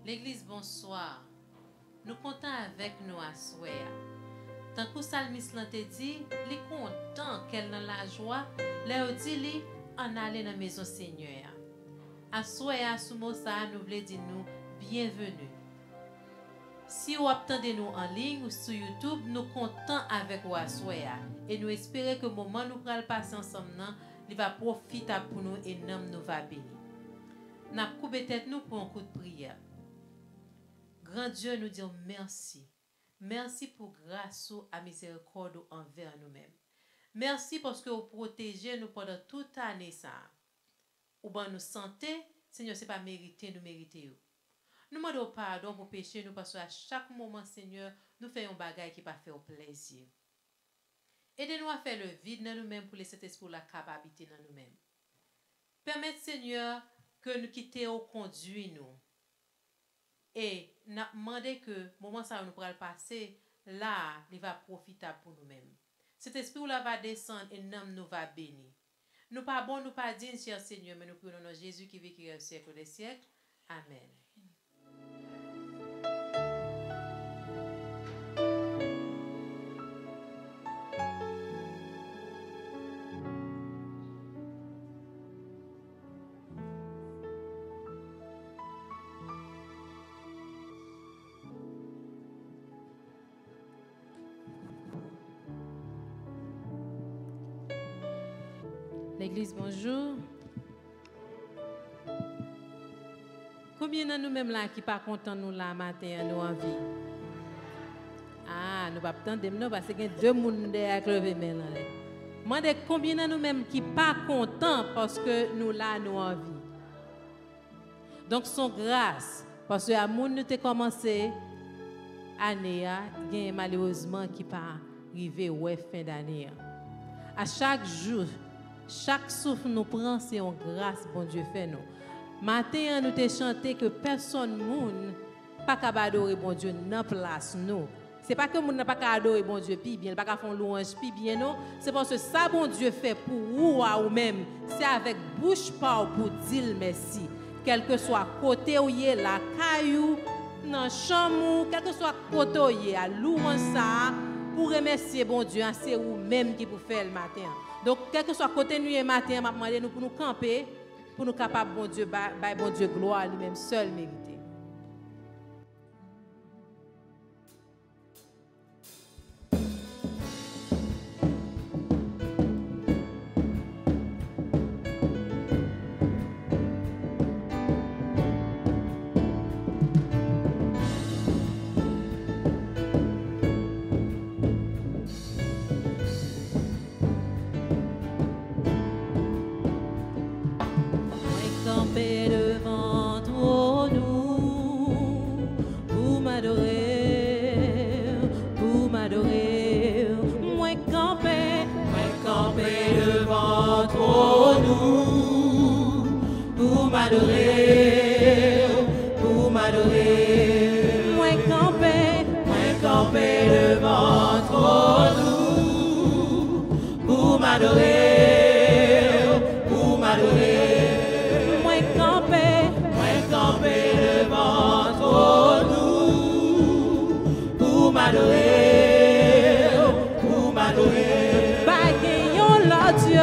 L'église, bonsoir. Nous comptons avec nous à soir. Tant que Salmis l'a dit, il est content qu'elle dans la joie, là dit li en aller dans la maison Seigneur. À soir, sous mot ça, nous voulons dire nous bienvenue. Si vous attendez nous en ligne ou sur YouTube, nous comptons avec vous à soir. Et nous espérons que le moment où nous allons passer ensemble, il va profiter pour nous et nous va bénir. Nous allons couper tête nous pour un coup de prière. Grand Dieu, nous disons merci. Merci pour grâce à miséricorde envers nous-mêmes. Merci parce que vous protégez nous pendant toute l'année. Ou bien nous santé, Seigneur, ce n'est pas mérité, nous méritons. Nous demandons pardon pour pécher nous parce qu'à chaque moment, Seigneur, nous faisons un bagage qui pas fait au plaisir. Aidez-nous à faire le vide dans nous-mêmes pour laisser cet esprit la capacité dans nous-mêmes. Permettez, Seigneur, que nous quittions au conduit nous. Et nous demandons que le moment où nous pourrons passer, là, il va profiter pour nous-mêmes. Cet esprit là va descendre et nous va bénir. Nous pas bon, nous pas dignes, cher Seigneur, mais nous prions dans Jésus qui vit au siècle des siècles. Amen. L'église, bonjour. Combien de nous-mêmes là qui pas content nous là matin, nous en vie? Ah, nous pas attendre nous parce qu'il y a deux monde derrière lever main là. Demandez combien de nous-mêmes qui pas content parce que nous là nous en vie. Donc son grâce parce que à moun nous t'ai commencé année il y a malheureusement qui pas arrivé ouais fin d'année. À chaque jour chaque souffle nous prend, c'est une grâce, bon Dieu fait nous. Matin, nous te chanté que personne moun pas capable adorer bon Dieu dans place nous. C'est pas que moun n'a pas capable adorer bon Dieu puis bien, pas capable faire louange puis bien non, c'est parce que ça bon Dieu fait pour vous ou même, c'est avec bouche par pour dire merci. Quel que soit côté où y est la caillou, dans chambre, quel que soit côté où y est à louange ça pour remercier bon Dieu, c'est vous même qui pour faire le matin. Donc, quel que soit côté nuit et matin, je demande nous pour nous camper, pour nous capables, bon Dieu, bon Dieu, gloire lui-même seul mérité. Pour m'adorer, moi camper devant trop nous, pour m'adorer, moi camper devant trop nous, pour m'adorer, Bagayons la Dieu.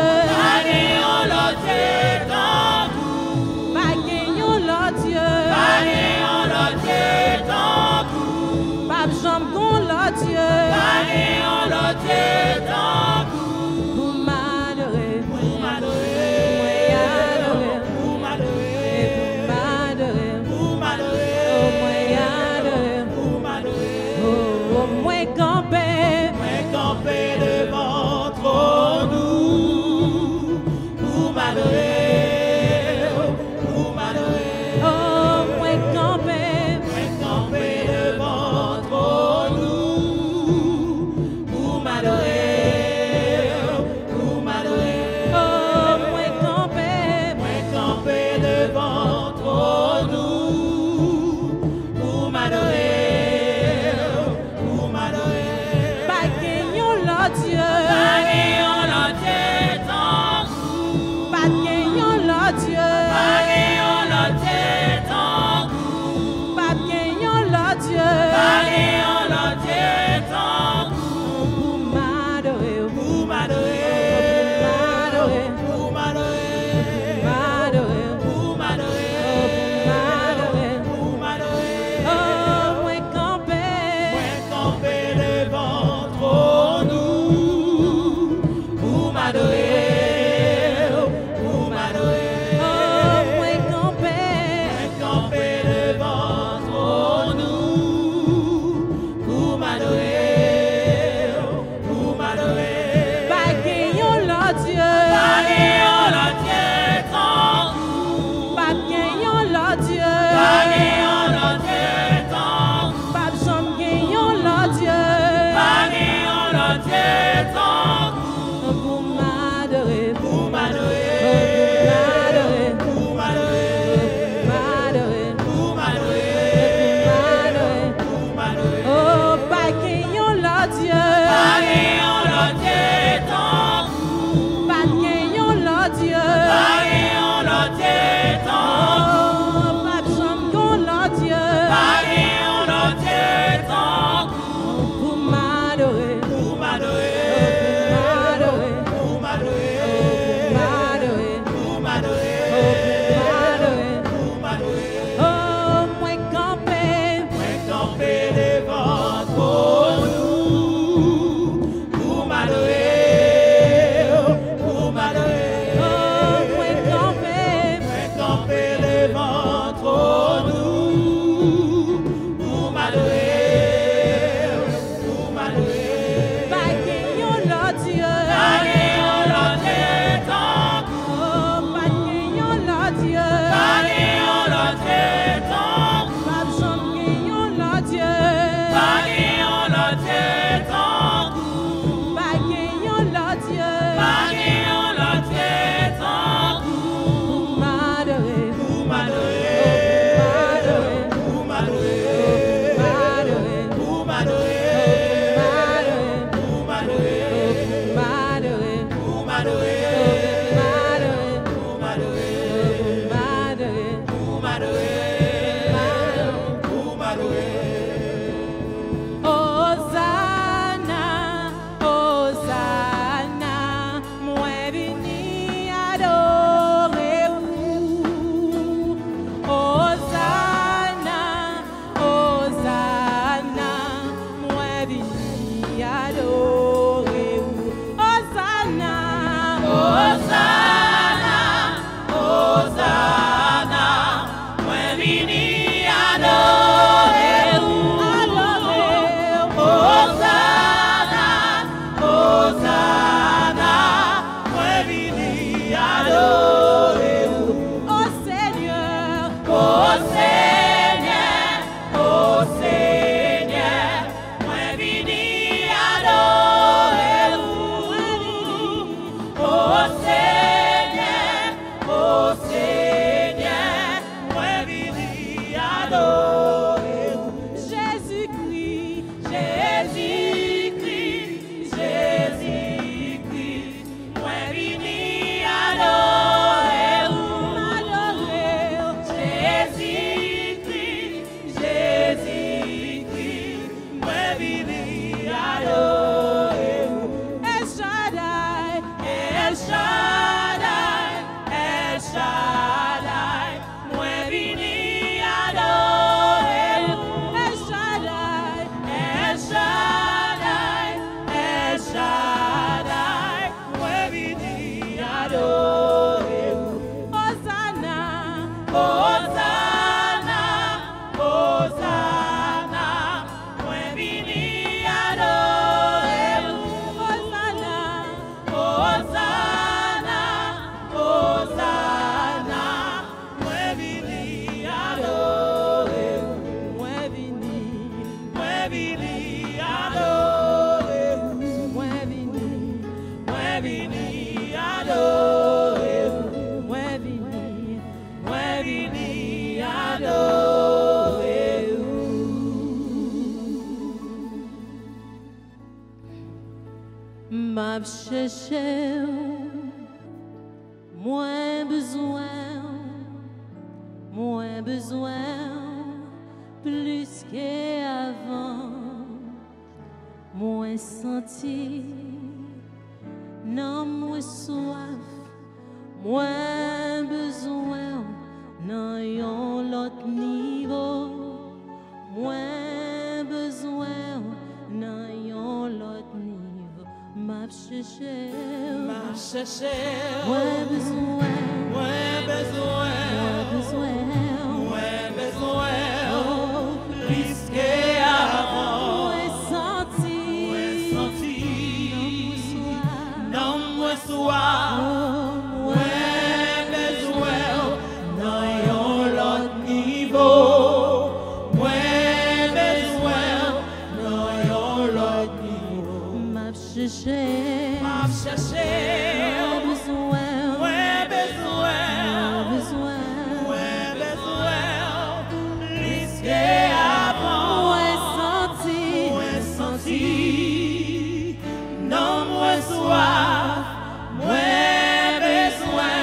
Seigneur, moi vini adorer. Jésus-Christ, Jésus-Christ, Jésus-Christ, moi vini adorer. Jésus-Christ, Jésus-Christ, moi vini adorer. El Shaddai, El Shaddai, El Shaddai, moi vini adorer. El Shaddai, El Shaddai, El Shaddai, moi vini adorer. Hosanna, Hosanna, Hosanna, moi vini adorer. Hosanna, Hosanna, Hosanna, moi vini adorer. Moi vini adorer. Moi vini adorer. Moi vini adorer. M'a cherché, moins besoin, plus qu'avant, moins senti, non moins soif, moins besoin, non yon l'autre niveau, moins besoin, non yon l'autre niveau, m'a cherché, moins besoin, Plus qu'avant, moins senti, non moins soif, moins besoin, non yon l'autre niveau, moins besoin, non yon l'autre niveau. m'a cherché, M'a cherché, besoin, moins besoin, besoin, plus qu'avant, moins senti, non moins soif, moins besoin,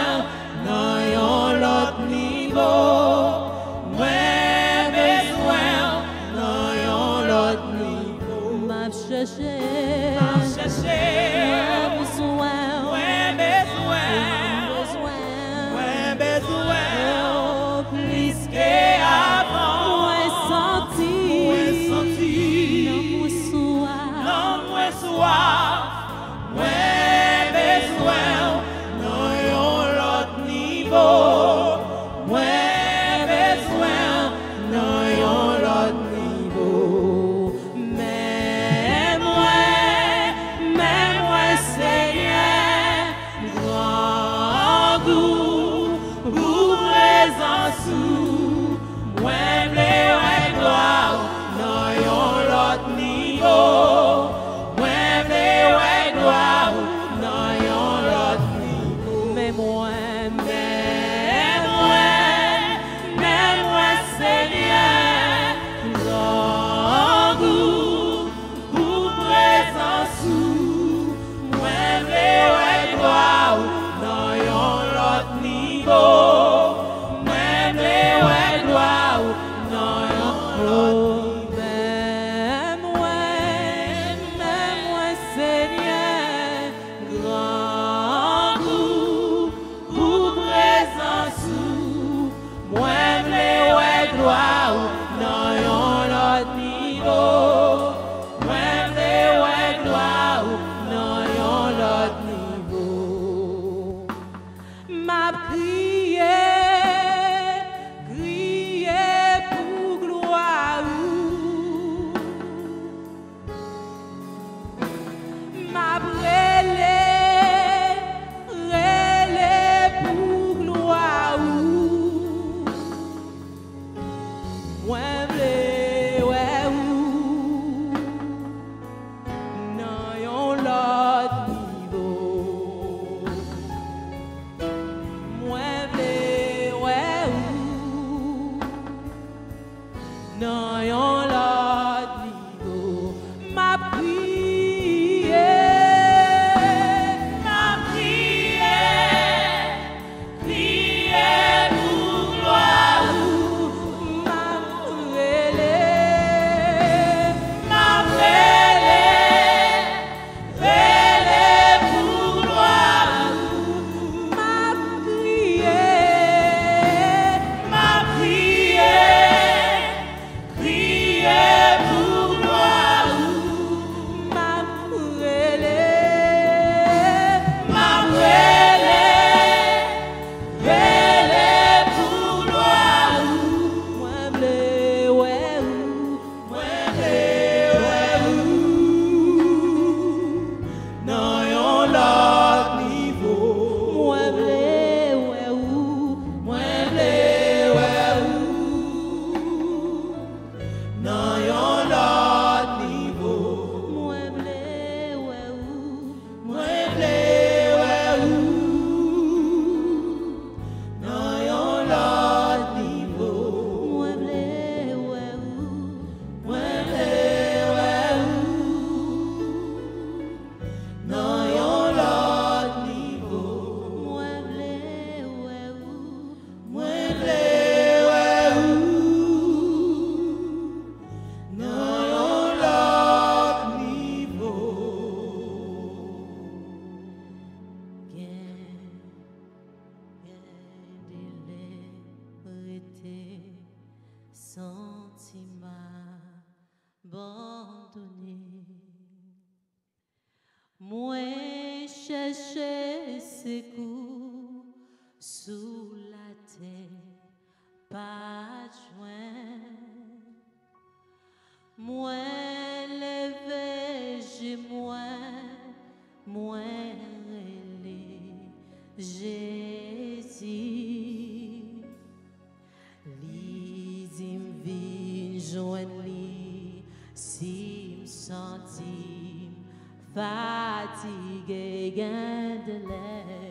non yon l'autre niveau, moins besoin, non yon l'autre niveau. m'a cherché, M'a cherché, besoin, moins besoin, plus qu'avant, moins senti, moins soir, non moins soif, moins besoin, non yon l'autre niveau, moins besoin, non yon l'autre niveau. Mais moi, Seigneur, grand goût, pour présence, moi, ouais, gloire, non yon l'autre niveau. Ouais, gloire, non yon l'autre niveau. mais moi, Seigneur, grand goût, pour présence, ouais, gloire, non yon l'autre niveau. Ouais, t'es pas joint. Moi levé, j'ai moi relé Jésus. Li dit m'vin joindre li, si m'senti fatigué, gain de l'air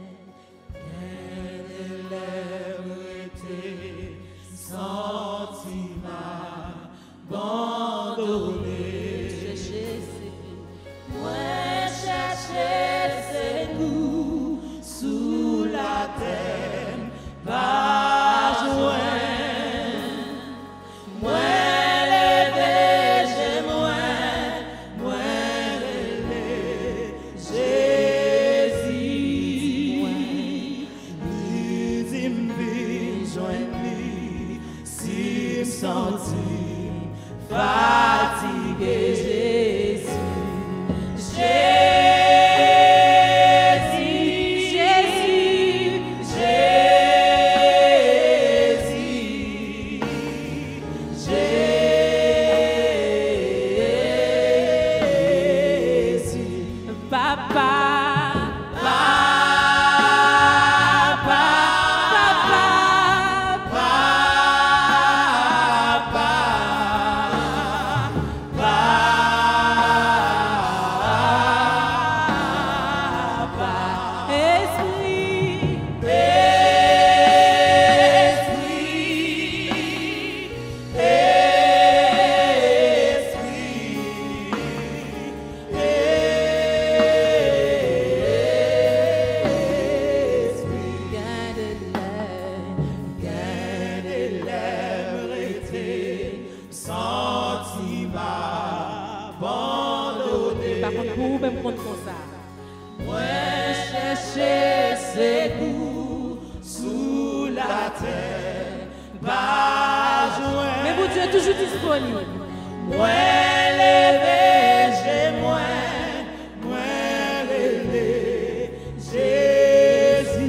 était sentiment abandonné. Moi chercher c'est nous sous la terre, pas joint. Moi levé, j'ai moi levé Jésus. Lui dit m'vin joindre lui, si m'senti fatigué, Jésus. Toujours disponible. Moi levé, j'ai moi levé Jésus.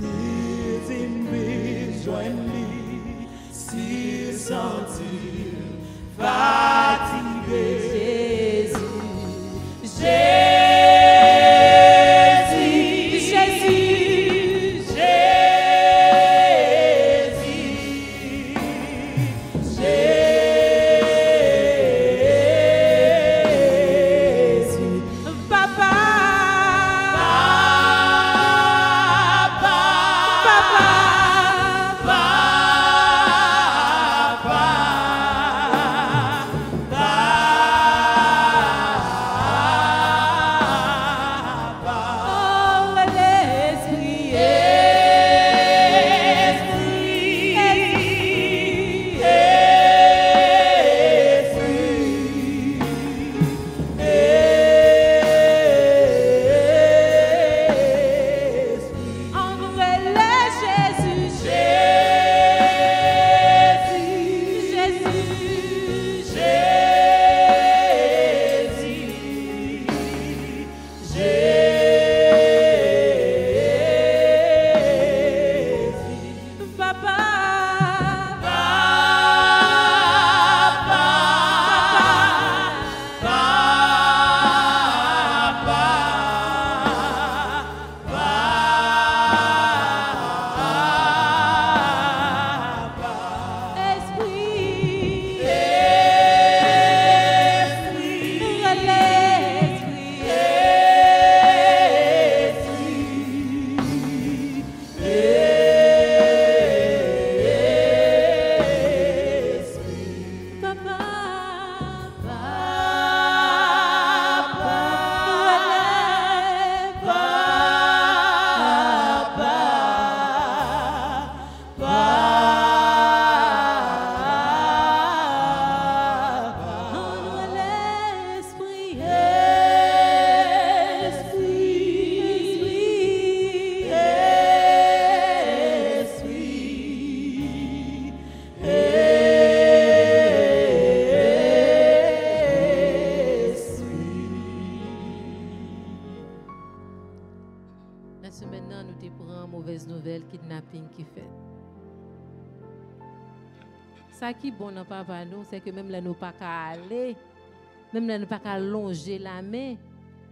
Les ennemis joignent lui, si sentir fatigué. Jésus. mauvaise nouvelle, kidnapping qui fait. Ça qui est bon dans papa nous, c'est que même là nous pas qu'à aller, même là nous pas qu'à longer la main,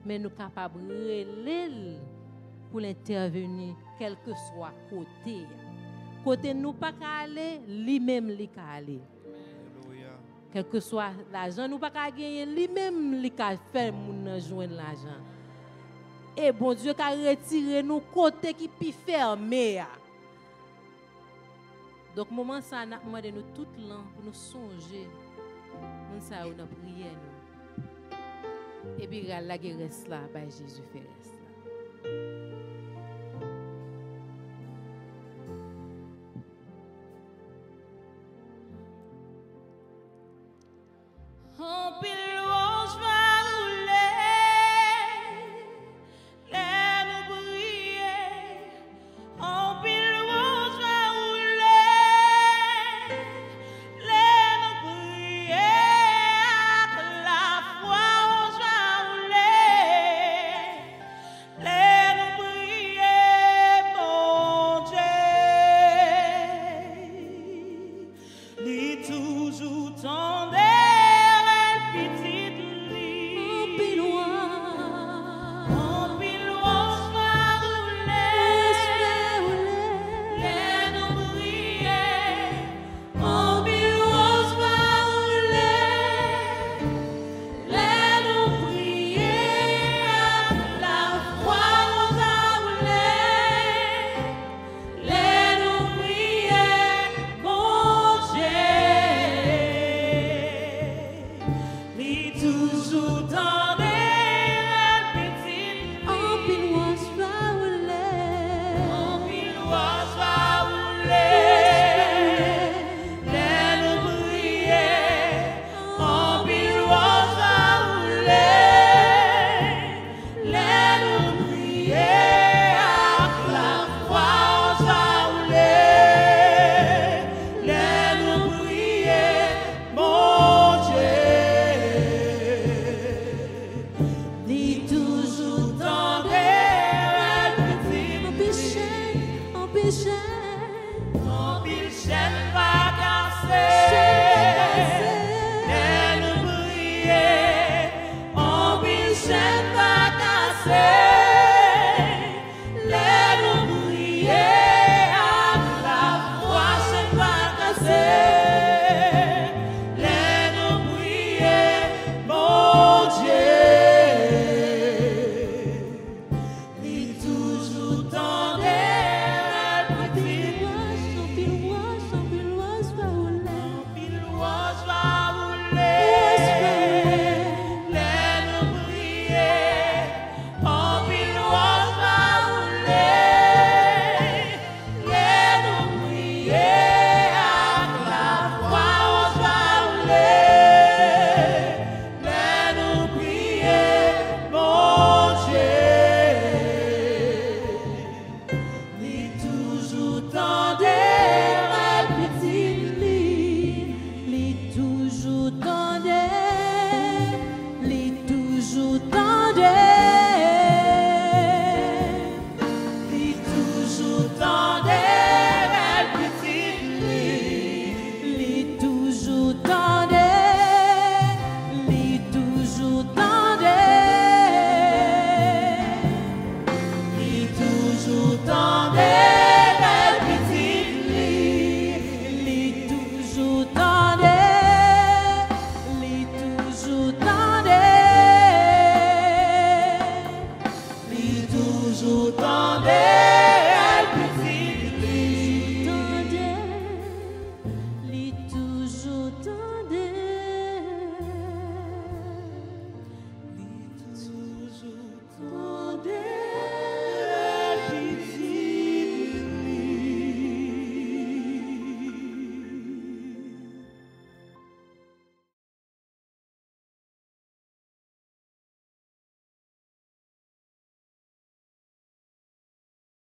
mais nous capables de relayer pour l'intervenir, quel que soit côté. Côté nous pas qu'à aller, lui-même lui qu'à aller. Quel que soit l'argent, nous pas qu'à gagner, lui-même lui qu'à faire moun joindre l'argent. Et bon Dieu qu'a retiré nous côté qui pi fermé. Donc moment ça n'a demandé nous tout l'an pour nous songer. Nous ça on a prié nous. Et puis la guerre reste là, bah Jésus fait reste là. En pile louange va rouler, les nous briller. En pile louange va rouler, les nous briller. La foi rouge va rouler, les nous briller, mon Dieu. Lui toujours tendez.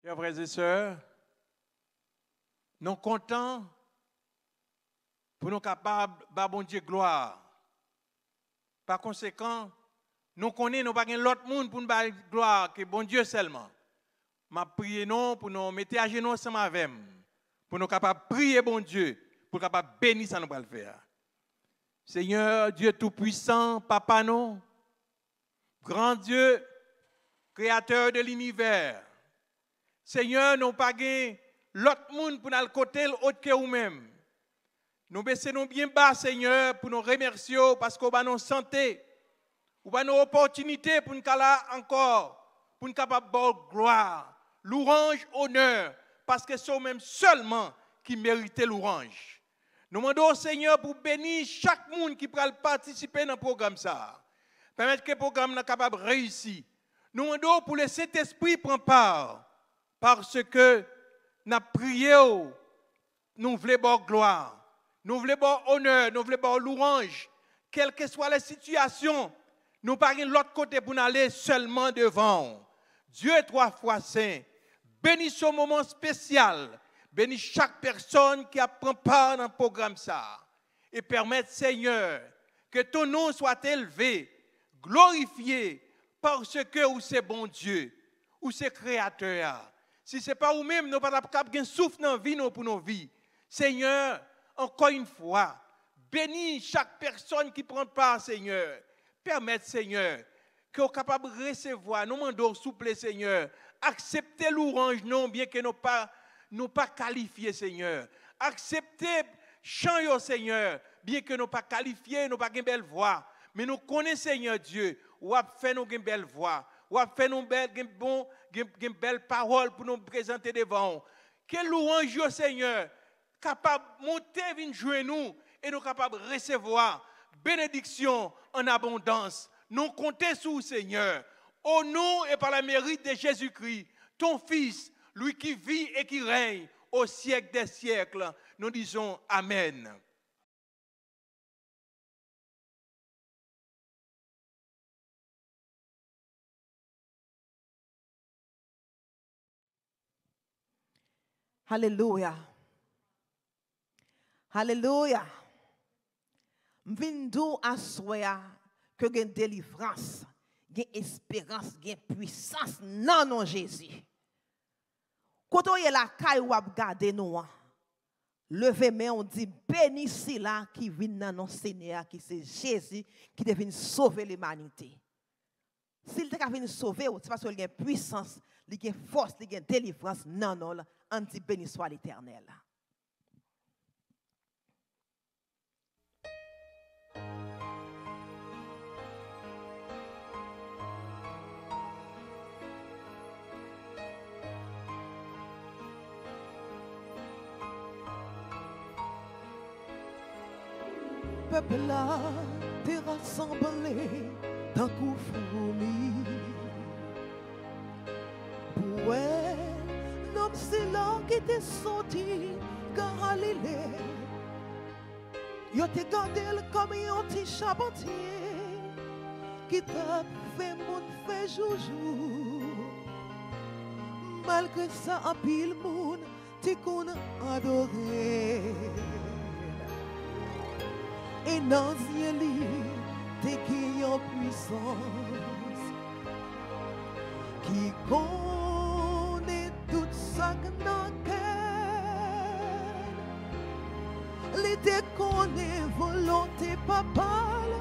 Chers frères et sœurs, nous sommes contents pour nous capables de bon Dieu gloire. Par conséquent, nous connaissons, nous n'avons pas l'autre monde pour nous faire gloire que bon Dieu seulement. m'a prié non pour nous mettre à genoux ensemble avec moi, pour nous capables de prier bon Dieu, pour capable bénir ça nous va le faire. Seigneur Dieu tout-puissant, papa non, grand Dieu, créateur de l'univers. Seigneur, nous pas gagné l'autre monde pour nous côté autre que nous-mêmes. Nous baissons bien bas, Seigneur, pour nous remercier parce qu'on a nos santé, on a nos opportunités pour nous là encore, pour nous capable de gloire, louange, honneur, parce que c'est nous-mêmes seulement qui méritent l'orange. Nous demandons au Seigneur pour bénir chaque monde qui pourra participer dans le programme ça. Permettre que le programme soit capable de réussir. Nous demandons pour le Saint-Esprit prendre part, parce que nous prions, nous voulons bon gloire, nous voulons bon honneur, nous voulons bon louange, quelle que soit la situation, nous pas de l'autre côté pour aller seulement devant. Dieu est 3 fois saint. Bénis ce moment spécial. Bénis chaque personne qui a pris part dans le programme ça. Et permette, Seigneur, que ton nom soit élevé, glorifié, parce que ou c'est bon Dieu, ou c'est créateur. Si ce n'est pas nous-mêmes, nous ne sommes pas capables de souffle dans la vie pour nos vies. Seigneur, encore une fois, bénis chaque personne qui prend part, Seigneur. Permette, Seigneur, que nous soyons capables de recevoir. Nous demandons, s'il vous plaît, Seigneur, acceptez l'orange, non, bien que nous pas qualifiés, Seigneur. Acceptez chant, Seigneur, bien que nous pas qualifiés, nous pas une belle voix. Mais nous connaissons, Seigneur Dieu, ou a fait nous une belle voix, ou a fait nous une belle parole pour nous présenter devant. Quelle louange, Seigneur, capable de monter, venir jouer nous, et nous capables de recevoir bénédiction en abondance. Nous comptons sur Seigneur, au nom et par la mérite de Jésus-Christ, ton Fils, lui qui vit et qui règne au siècle des siècles. Nous disons Amen. Alléluia. Alléluia. M'vindou assoya que gen délivrance, gen espérance, gen puissance nan non Jésus. Quand on y la caille ou ap gade nou, levez main on dit béni si là qui vient nan non Seigneur qui c'est Jésus qui devine sauver l'humanité. S'il te vient sauver, c'est parce qu'il y a puissance, il y a force, il y a délivrance nan non, on dit béni soit l'Éternel. Peuple là, t'es rassemblé d'un coup fourmi. Ouais, l'homme c'est là qui t'est sorti Galilée. Yo t'es gardé comme un petit charpentier qui t'a fait mon fait joujou. Malgré ça, en pile monde, t'es qu'on a adoré. Et dans les yeux, t'es qui en puissance, qui connaît tout ça que dans cœur. Les te connaît volonté papale,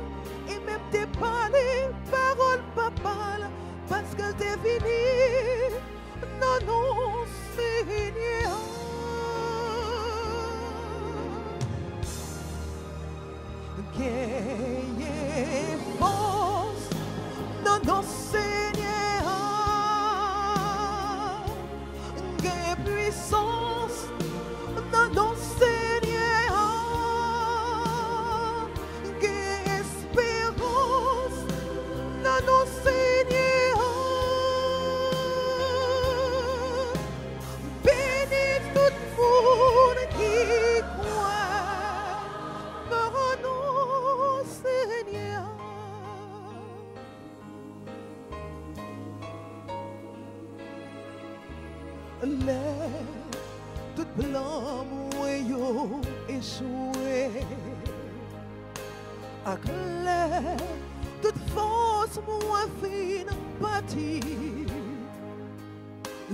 et même te parler parole papale, parce que t'es venu, non, non, Seigneur. Qu'ayez force dans nos Seigneurs, qu'ayez puissance dans nos Seigneurs, qu'ayez espérance dans nos Seigneurs. Bénis tout le monde qui croit par nous, Seigneur. Tout blanc moyo échoué, à clair, toute force moins fine bâtie.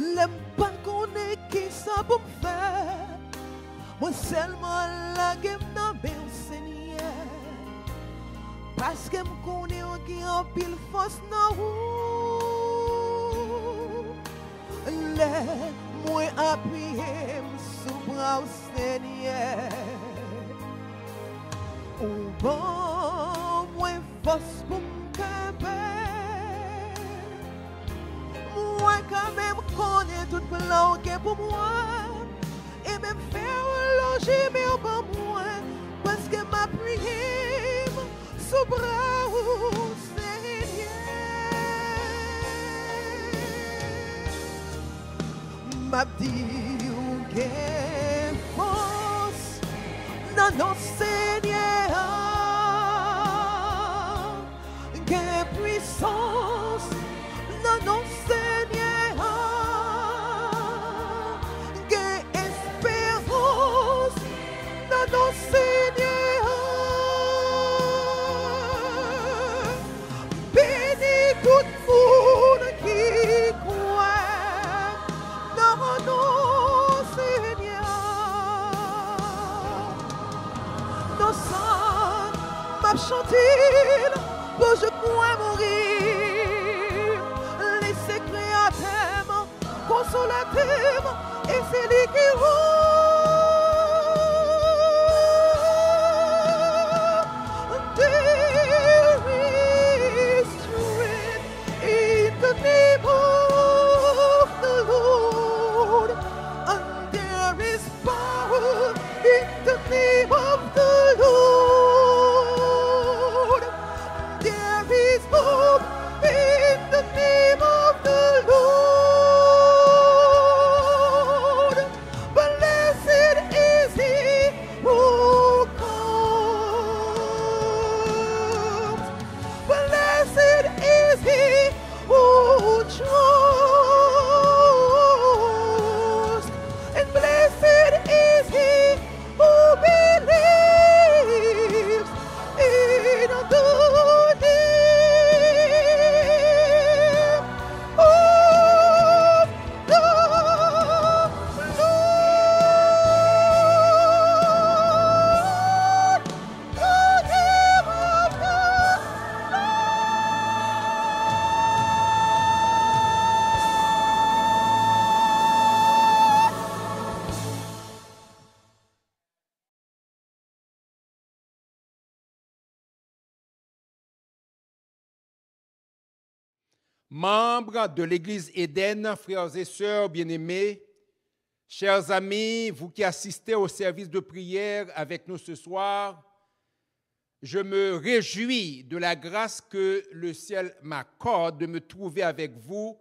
L'aime pas qu'on est qui ça pour me faire. Moi seulement la game dans mes Seigneur. Parce que me connais qui en pile force dans vous. Laisse-moi appuyer sous bras au Seigneur. Ou bon, moi force pour me camper. Moi quand même connais tout plan qui est pour moi. Et même faire loger mais au bon moi. Parce que ma prière sous bras au Seigneur. M'a dit ou qu'est force. Non, non, Seigneur, quelle puissance, non, non, Seigneur, quelle espérance, non, non, Seigneur, bénis tout le monde qui croit, non, non, Seigneur. Nos sang m'a chanté pour je crois mourir. Les secrets à thème, consolateur, et c'est lui qui There is strength in the name of the Lord, and there is power in the name of the Lord. There is hope in the name of the Lord. Blessed is he who comes. Blessed is he who trusts. And blessed is he who believes in the name of the Lord. The name of the Membres de l'Église Éden, frères et sœurs bien-aimés, chers amis, vous qui assistez au service de prière avec nous ce soir, je me réjouis de la grâce que le ciel m'accorde de me trouver avec vous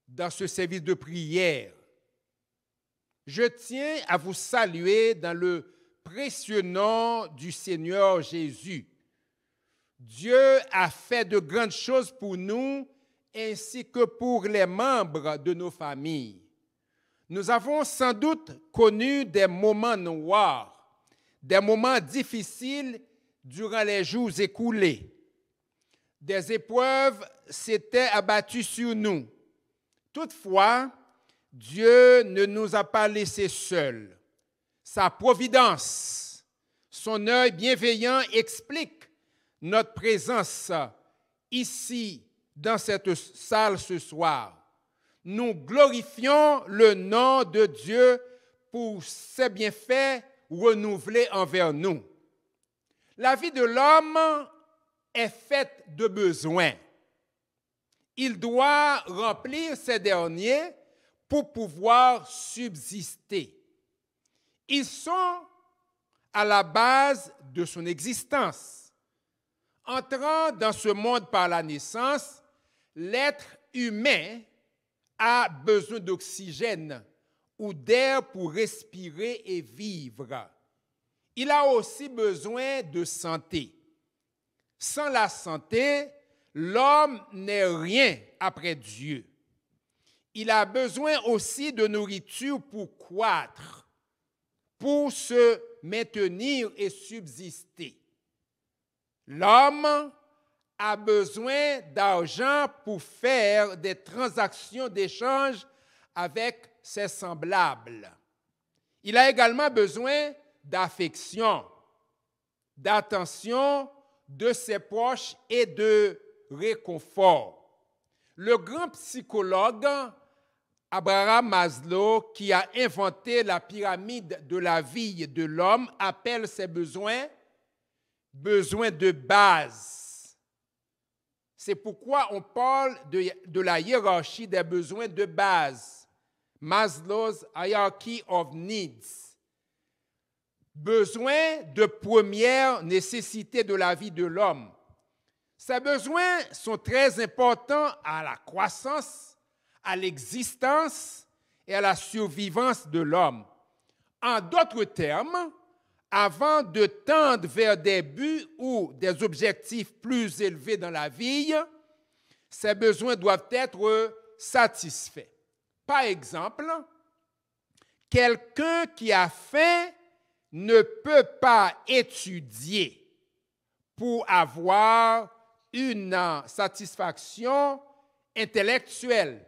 dans ce service de prière. Je tiens à vous saluer dans le précieux nom du Seigneur Jésus. Dieu a fait de grandes choses pour nous ainsi que pour les membres de nos familles. Nous avons sans doute connu des moments noirs, des moments difficiles durant les jours écoulés. Des épreuves s'étaient abattues sur nous. Toutefois, Dieu ne nous a pas laissés seuls. Sa providence, son œil bienveillant explique notre présence ici dans cette salle ce soir. Nous glorifions le nom de Dieu pour ses bienfaits renouvelés envers nous. La vie de l'homme est faite de besoins. Il doit remplir ces derniers pour pouvoir subsister. Ils sont à la base de son existence. Entrant dans ce monde par la naissance, l'être humain a besoin d'oxygène ou d'air pour respirer et vivre. Il a aussi besoin de santé. Sans la santé, l'homme n'est rien après Dieu. Il a besoin aussi de nourriture pour croître, pour se maintenir et subsister. L'homme a besoin d'argent pour faire des transactions d'échange avec ses semblables. Il a également besoin d'affection, d'attention de ses proches et de réconfort. Le grand psychologue Abraham Maslow, qui a inventé la pyramide de la vie de l'homme, appelle ses besoins de base. C'est pourquoi on parle de la hiérarchie des besoins de base. Maslow's Hierarchy of Needs. Besoins de première nécessité de la vie de l'homme. Ces besoins sont très importants à la croissance, à l'existence et à la survivance de l'homme. En d'autres termes, avant de tendre vers des buts ou des objectifs plus élevés dans la vie, ces besoins doivent être satisfaits. Par exemple, quelqu'un qui a faim ne peut pas étudier pour avoir une satisfaction intellectuelle.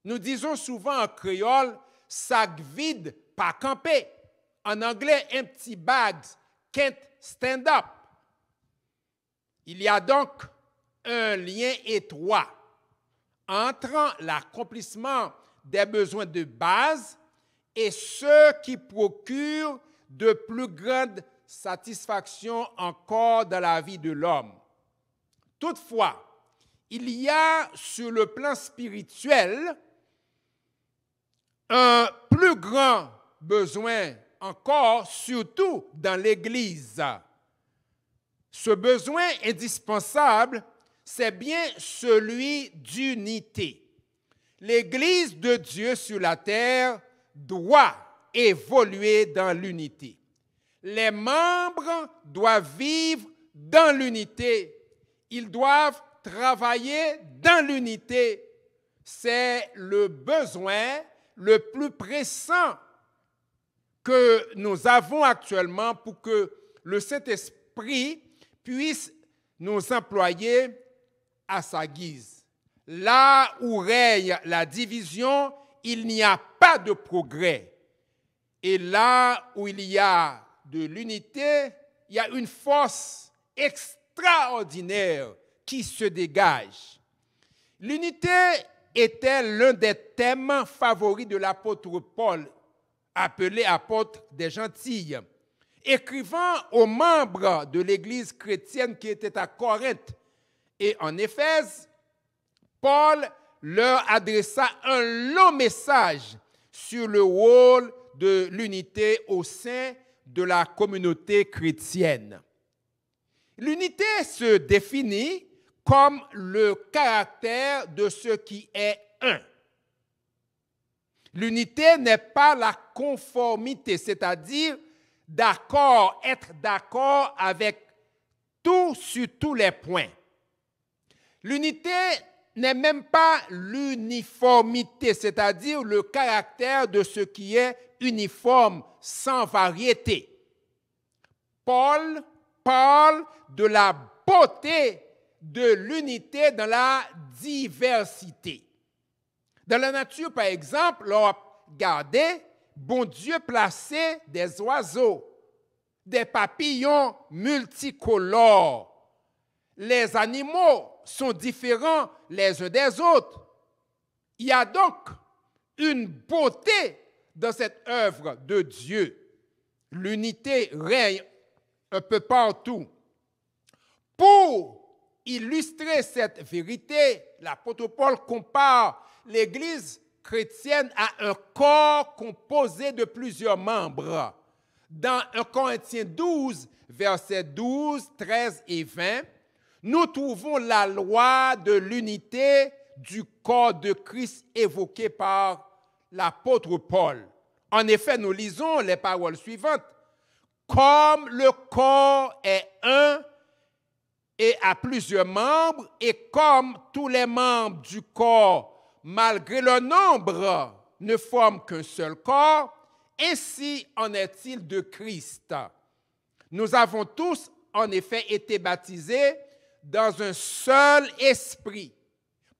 Nous disons souvent en créole, sac vide, pas campé. En anglais, empty bags can't stand up. Il y a donc un lien étroit entre l'accomplissement des besoins de base et ceux qui procurent de plus grandes satisfactions encore dans la vie de l'homme. Toutefois, il y a sur le plan spirituel un plus grand besoin encore, surtout dans l'Église. Ce besoin indispensable, c'est bien celui d'unité. L'Église de Dieu sur la terre doit évoluer dans l'unité. Les membres doivent vivre dans l'unité. Ils doivent travailler dans l'unité. C'est le besoin le plus pressant que nous avons actuellement pour que le Saint-Esprit puisse nous employer à sa guise. Là où règne la division, il n'y a pas de progrès. Et là où il y a de l'unité, il y a une force extraordinaire qui se dégage. L'unité était l'un des thèmes favoris de l'apôtre Paul, appelé apôtre des Gentilles. Écrivant aux membres de l'Église chrétienne qui était à Corinthe et en Éphèse, Paul leur adressa un long message sur le rôle de l'unité au sein de la communauté chrétienne. L'unité se définit comme le caractère de ce qui est un. L'unité n'est pas la conformité, c'est-à-dire être d'accord avec tout sur tous les points. L'unité n'est même pas l'uniformité, c'est-à-dire le caractère de ce qui est uniforme, sans variété. Paul parle de la beauté de l'unité dans la diversité. Dans la nature, par exemple, regardez, bon Dieu plaçait des oiseaux, des papillons multicolores. Les animaux sont différents les uns des autres. Il y a donc une beauté dans cette œuvre de Dieu. L'unité règne un peu partout. Pour illustrer cette vérité, l'apôtre Paul compare l'Église chrétienne à un corps composé de plusieurs membres. Dans 1 Corinthiens 12, versets 12, 13 et 20, nous trouvons la loi de l'unité du corps de Christ évoquée par l'apôtre Paul. En effet, nous lisons les paroles suivantes. Comme le corps est un et a plusieurs membres, et comme tous les membres du corps, malgré leur nombre, ne forment qu'un seul corps, ainsi en est-il de Christ. Nous avons tous, en effet, été baptisés dans un seul esprit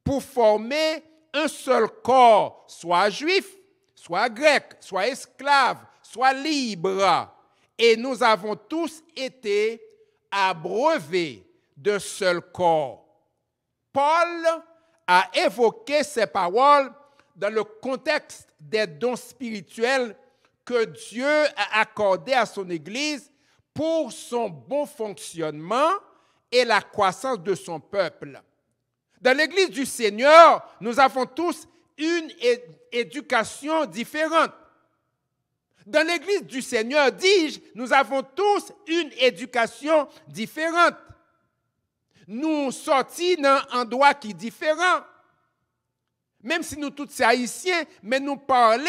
pour former un seul corps, soit juif, soit grec, soit esclave, soit libre. Et nous avons tous été abreuvés d'un seul corps. Paul a évoqué ces paroles dans le contexte des dons spirituels que Dieu a accordés à son Église pour son bon fonctionnement et la croissance de son peuple. Dans l'Église du Seigneur, nous avons tous une éducation différente. Dans l'Église du Seigneur, dis-je, nous avons tous une éducation différente. Nous sortis d'un endroit qui est différent. Même si nous tous sommes haïtiens, mais nous parlons,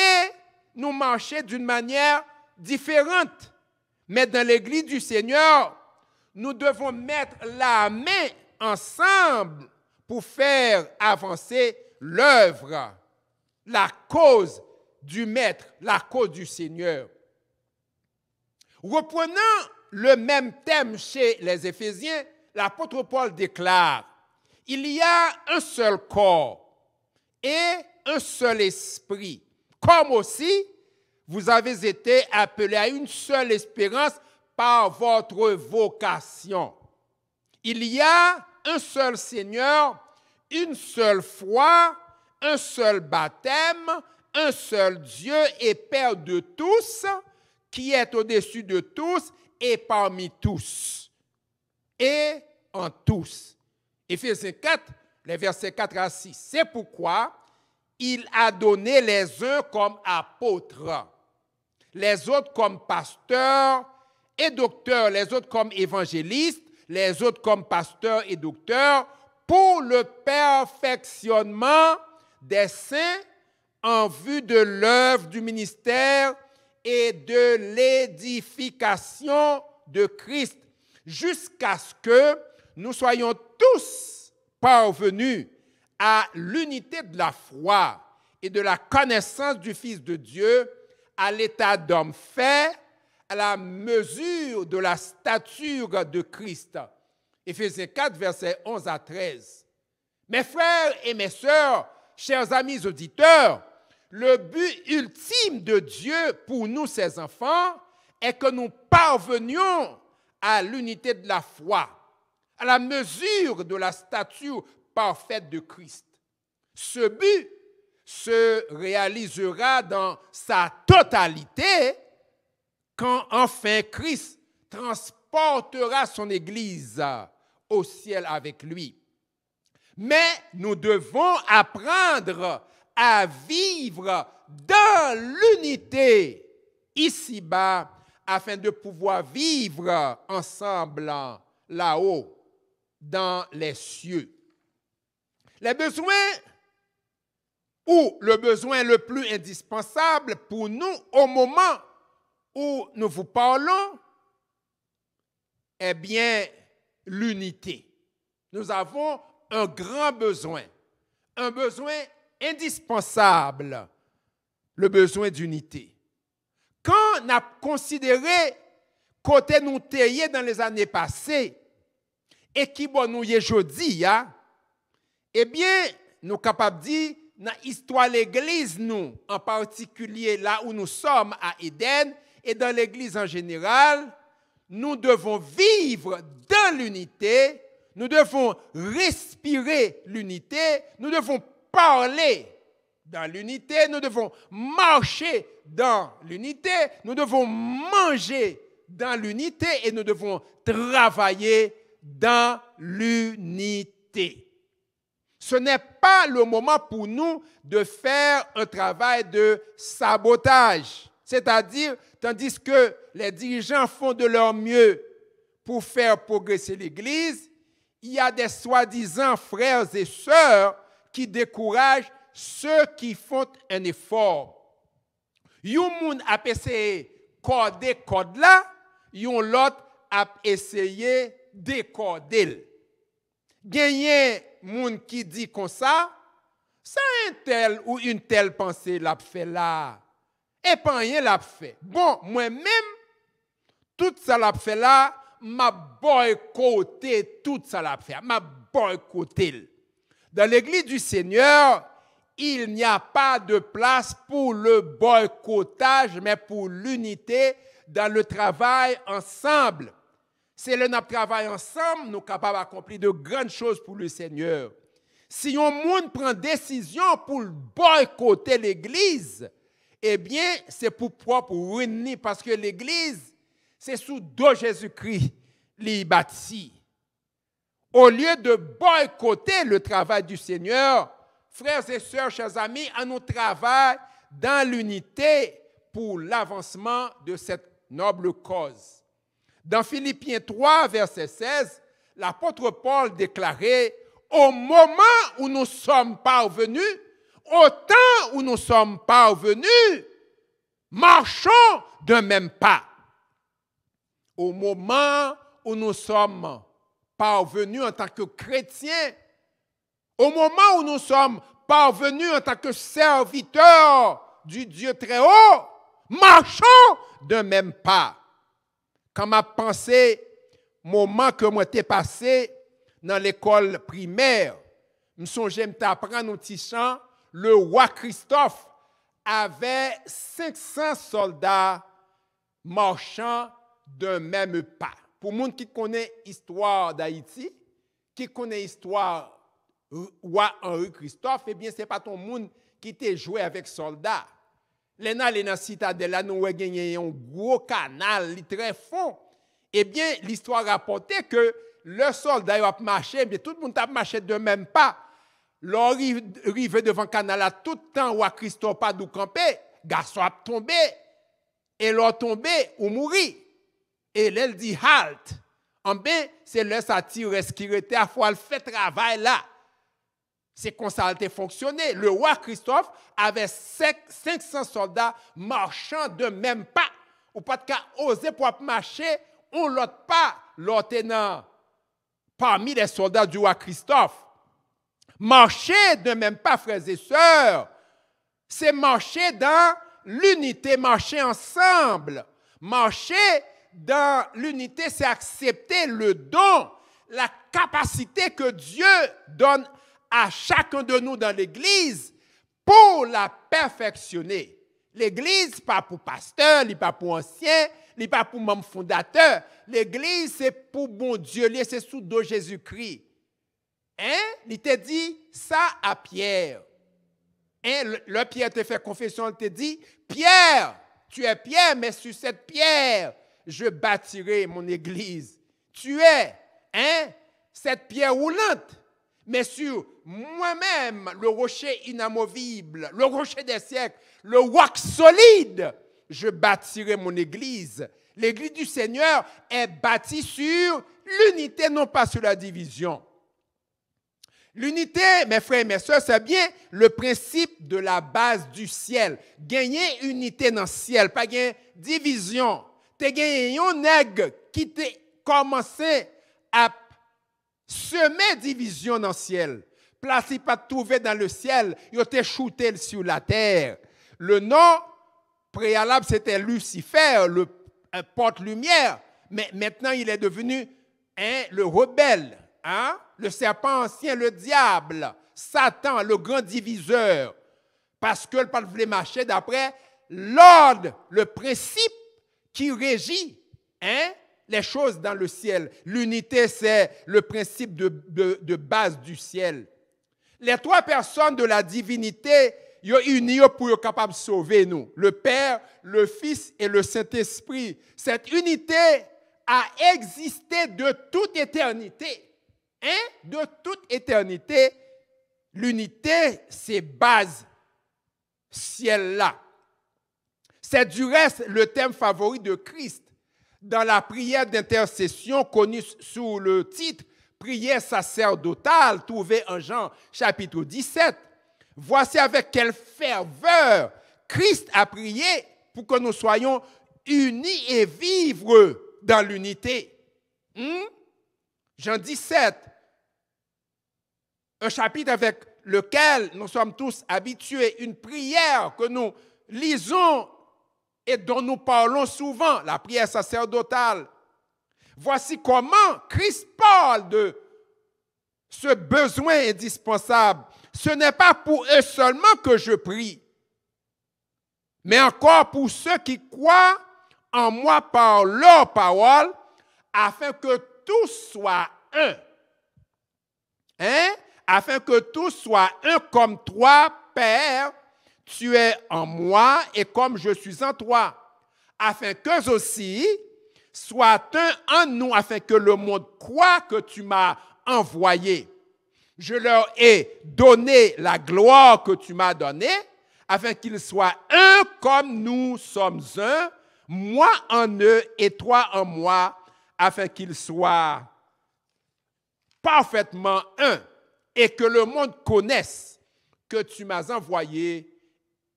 nous marchons d'une manière différente. Mais dans l'Église du Seigneur, nous devons mettre la main ensemble pour faire avancer l'œuvre, la cause du Maître, la cause du Seigneur. Reprenant le même thème chez les Éphésiens, l'apôtre Paul déclare, « Il y a un seul corps et un seul esprit, comme aussi vous avez été appelés à une seule espérance par votre vocation. Il y a un seul Seigneur, une seule foi, un seul baptême, un seul Dieu et Père de tous, qui est au-dessus de tous et parmi tous, et en tous. » Éphésiens 4, les versets 4 à 6. C'est pourquoi il a donné les uns comme apôtres, les autres comme pasteurs et docteurs, les autres comme évangélistes, les autres comme pasteurs et docteurs, pour le perfectionnement des saints en vue de l'œuvre du ministère et de l'édification de Christ, jusqu'à ce que nous soyons tous parvenus à l'unité de la foi et de la connaissance du Fils de Dieu, à l'état d'homme fait, à la mesure de la stature de Christ. Éphésiens 4, versets 11 à 13. Mes frères et mes sœurs, chers amis auditeurs, le but ultime de Dieu pour nous, ses enfants, est que nous parvenions à l'unité de la foi, à la mesure de la stature parfaite de Christ. Ce but se réalisera dans sa totalité quand enfin Christ transportera son Église au ciel avec lui. Mais nous devons apprendre à vivre dans l'unité ici-bas afin de pouvoir vivre ensemble là-haut dans les cieux. Les besoins ou le besoin le plus indispensable pour nous au moment où nous vous parlons, est bien l'unité. Nous avons un grand besoin indispensable, le besoin d'unité. Quand on a considéré côté nous taillé dans les années passées et qui bon nous y est aujourd'hui, eh bien, nous sommes capables de dire, dans l'histoire de l'Église, nous, en particulier là où nous sommes à Éden et dans l'Église en général, nous devons vivre dans l'unité, nous devons respirer l'unité, nous devons parler dans l'unité, nous devons marcher dans l'unité, nous devons manger dans l'unité et nous devons travailler dans l'unité. Ce n'est pas le moment pour nous de faire un travail de sabotage. C'est-à-dire, tandis que les dirigeants font de leur mieux pour faire progresser l'Église, il y a des soi-disant frères et sœurs qui découragent ceux qui font un effort. Yon moun a essayé coder code là, yon l'autre a essayé décoder. Gagné moun qui dit comme ça un tel ou une telle pensée l'a fait là. Et pas rien l'a fait. Bon, moi-même, tout ça l'a fait là, m'a boycotté tout ça l'a fait. M'a boycotté. Dans l'église du Seigneur, il n'y a pas de place pour le boycottage, mais pour l'unité dans le travail ensemble. C'est le notre travail ensemble, nous sommes capables d'accomplir de grandes choses pour le Seigneur. Si un monde prend décision pour boycotter l'Église, eh bien, c'est pour propre ruiner, parce que l'Église, c'est sous dos Jésus-Christ, l'y bâti. Au lieu de boycotter le travail du Seigneur, frères et sœurs, chers amis, à nous travaillons dans l'unité pour l'avancement de cette noble cause. Dans Philippiens 3, verset 16, l'apôtre Paul déclarait « Au moment où nous sommes parvenus, au temps où nous sommes parvenus, marchons d'un même pas. » Au moment où nous sommes parvenus en tant que chrétiens, au moment où nous sommes parvenus en tant que serviteurs du Dieu très haut, marchons d'un même pas. Quand ma pensée, moment que moi t'ai passé dans l'école primaire, je songeais m'apprendre un petit chant, le roi Christophe avait 500 soldats marchant d'un même pas. Pour les gens qui connaissent l'histoire d'Haïti, qui connaissent l'histoire roi Henri Christophe, eh bien, ce n'est pas ton monde qui t'a joué avec soldats. Les dans la citadelle, nous avons gagné un gros canal, très fond. Eh bien, l'histoire rapportait que le soldat a marché, bien, tout le monde a marché de même pas. L'arrivée devant le canal, à tout le temps où Christophe a dû camper, garçon a tombé, et l'autre tombé ou mourir. Et elle dit halt. En bien, c'est le satire qui était à fois le fait travail là. C'est comme ça a fonctionné. Le roi Christophe avait 500 soldats marchant de même pas. Ou pas de cas oser pour marcher, on l'autre pas, l'autre parmi les soldats du roi Christophe. Marcher de même pas, frères et sœurs, c'est marcher dans l'unité, marcher ensemble. Marcher dans l'unité, c'est accepter le don, la capacité que Dieu donne à chacun de nous dans l'Église pour la perfectionner. L'Église, pas pour pasteur, n'est pas pour ancien, n'est pas pour membre fondateur. L'Église, c'est pour bon Dieu, c'est sous dos Jésus-Christ. Il t'a dit ça à Pierre. Le Pierre te fait confession, il te dit, Pierre, tu es Pierre, mais sur cette pierre, je bâtirai mon église. Tu es, cette pierre roulante, mais sur moi-même, le rocher inamovible, le rocher des siècles, le roc solide, je bâtirai mon église. L'église du Seigneur est bâtie sur l'unité, non pas sur la division. L'unité, mes frères et mes sœurs, c'est bien le principe de la base du ciel. Gagner unité dans le ciel, pas gagner division. Tu as gagné un nègre qui t'a commencé à semer division dans le ciel. Place, il pas trouvé dans le ciel, il t'a shooté sur la terre. Le nom préalable, c'était Lucifer, le porte-lumière. Mais maintenant, il est devenu le rebelle. Le serpent ancien, le diable, Satan, le grand diviseur, parce que le pas voulait marcher d'après l'ordre, le principe qui régit les choses dans le ciel. L'unité, c'est le principe de base du ciel. Les trois personnes de la divinité, ils sont unis pour être capables de sauver nous. Le Père, le Fils et le Saint-Esprit. Cette unité a existé de toute éternité. De toute éternité, l'unité, c'est base ciel-là. C'est du reste le thème favori de Christ dans la prière d'intercession connue sous le titre « Prière sacerdotale » trouvée en Jean chapitre 17. Voici avec quelle ferveur Christ a prié pour que nous soyons unis et vivre dans l'unité. Jean 17. Un chapitre avec lequel nous sommes tous habitués, une prière que nous lisons et dont nous parlons souvent, la prière sacerdotale. Voici comment Christ parle de ce besoin indispensable ce n'est pas pour eux seulement que je prie, mais encore pour ceux qui croient en moi par leur parole, afin que tous soient un. Hein? Afin que tous soient un comme toi, Père, tu es en moi et comme je suis en toi, afin qu'eux aussi soient un en nous, afin que le monde croie que tu m'as envoyé. Je leur ai donné la gloire que tu m'as donnée, afin qu'ils soient un comme nous sommes un, moi en eux et toi en moi, afin qu'ils soient parfaitement un, et que le monde connaisse que tu m'as envoyé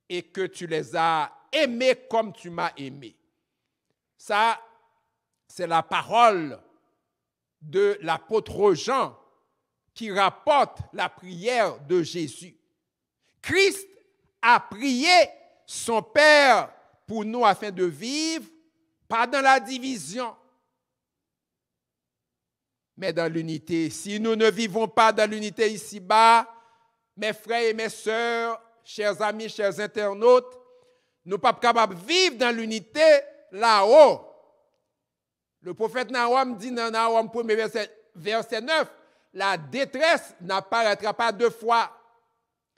et que tu les as aimés comme tu m'as aimé. Ça, c'est la parole de l'apôtre Jean qui rapporte la prière de Jésus. Christ a prié son Père pour nous afin de vivre, pas dans la division, mais dans l'unité. Si nous ne vivons pas dans l'unité ici-bas, mes frères et mes sœurs, chers amis, chers internautes, nous ne sommes pas capables de vivre dans l'unité là-haut. Le prophète Nahum dit dans Nahum 1er verset 9, la détresse n'apparaîtra pas deux fois.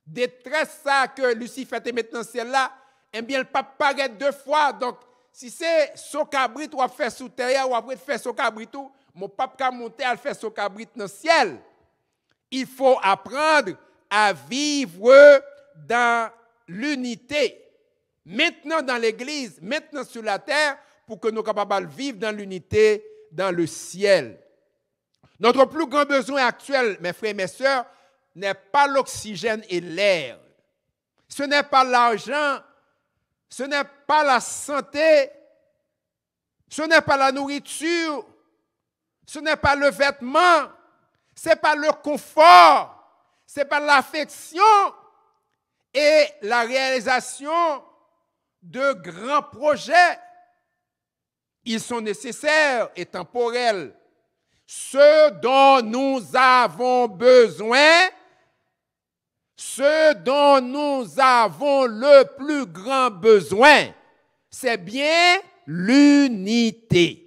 Détresse ça que Lucifer est maintenant celle-là, eh bien, elle ne peut pas apparaître deux fois. Donc, si c'est son cabrit ou à faire sous terre ou après faire son cabrit tout, mon pape a monté à faire son cabrit dans le ciel. Il faut apprendre à vivre dans l'unité. Maintenant dans l'église, maintenant sur la terre, pour que nous soyons capables de vivre dans l'unité dans le ciel. Notre plus grand besoin actuel, mes frères et mes sœurs, n'est pas l'oxygène et l'air. Ce n'est pas l'argent, ce n'est pas la santé, ce n'est pas la nourriture, ce n'est pas le vêtement, ce n'est pas le confort, ce n'est pas l'affection et la réalisation de grands projets. Ils sont nécessaires et temporels. Ce dont nous avons besoin, ce dont nous avons le plus grand besoin, c'est bien l'unité.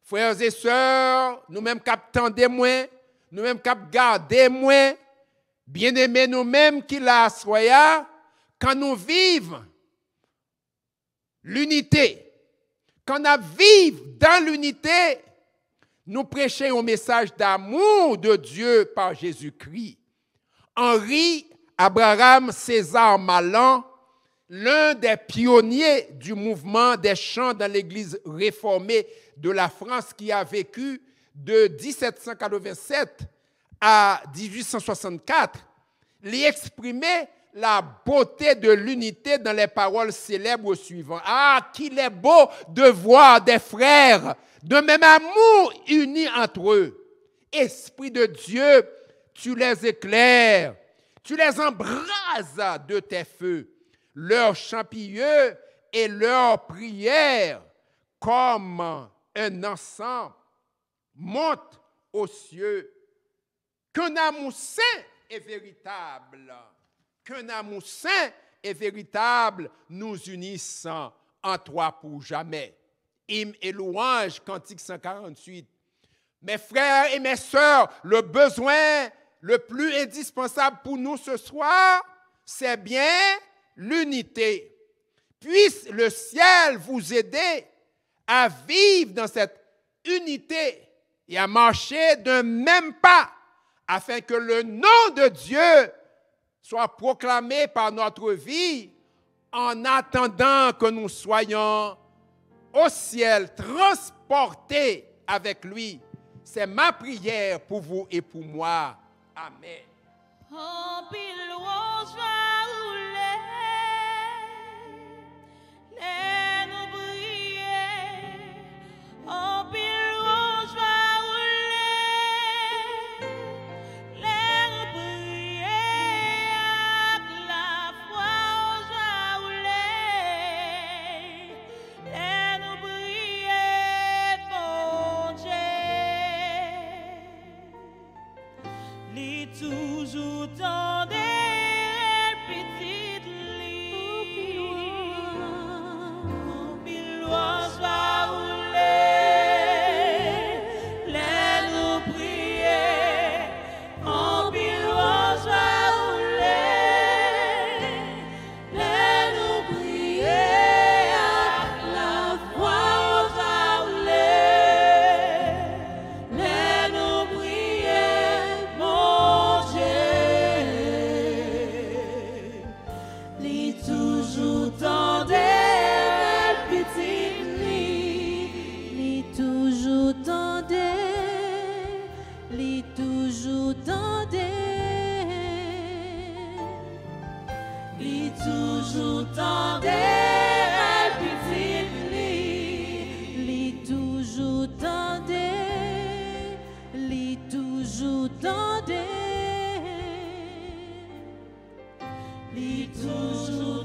Frères et sœurs, nous-mêmes qui attendons moins, nous-mêmes qui gardons moins, bien-aimés nous-mêmes qui la soyons, quand nous vivons l'unité, quand nous vivons dans l'unité, nous prêchons un message d'amour de Dieu par Jésus-Christ. Henri Abraham César Malan, l'un des pionniers du mouvement des chants dans l'Église réformée de la France qui a vécu de 1787 à 1864, lui exprimait la beauté de l'unité dans les paroles célèbres suivantes. Ah, qu'il est beau de voir des frères de même amour unis entre eux. Esprit de Dieu, tu les éclaires, tu les embrases de tes feux. Leurs chants pieux et leurs prières, comme un encens, montent aux cieux. Qu'un amour saint et véritable, qu'un amour saint et véritable nous unisse en toi pour jamais. Hymne et louange, Cantique 148. Mes frères et mes sœurs, le besoin le plus indispensable pour nous ce soir, c'est bien l'unité. Puisse le ciel vous aider à vivre dans cette unité et à marcher d'un même pas, afin que le nom de Dieu soit proclamé par notre vie en attendant que nous soyons au ciel, transportés avec lui. C'est ma prière pour vous et pour moi. Amen. En pile louange va rouler, les nous briller. En pile louange va rouler, les nous briller. Avec la foi on va rouler, les nous briller, bon Dieu. Li toujours tendez li toujours tendait petite li toujours tendait, li toujours tendait, li toujours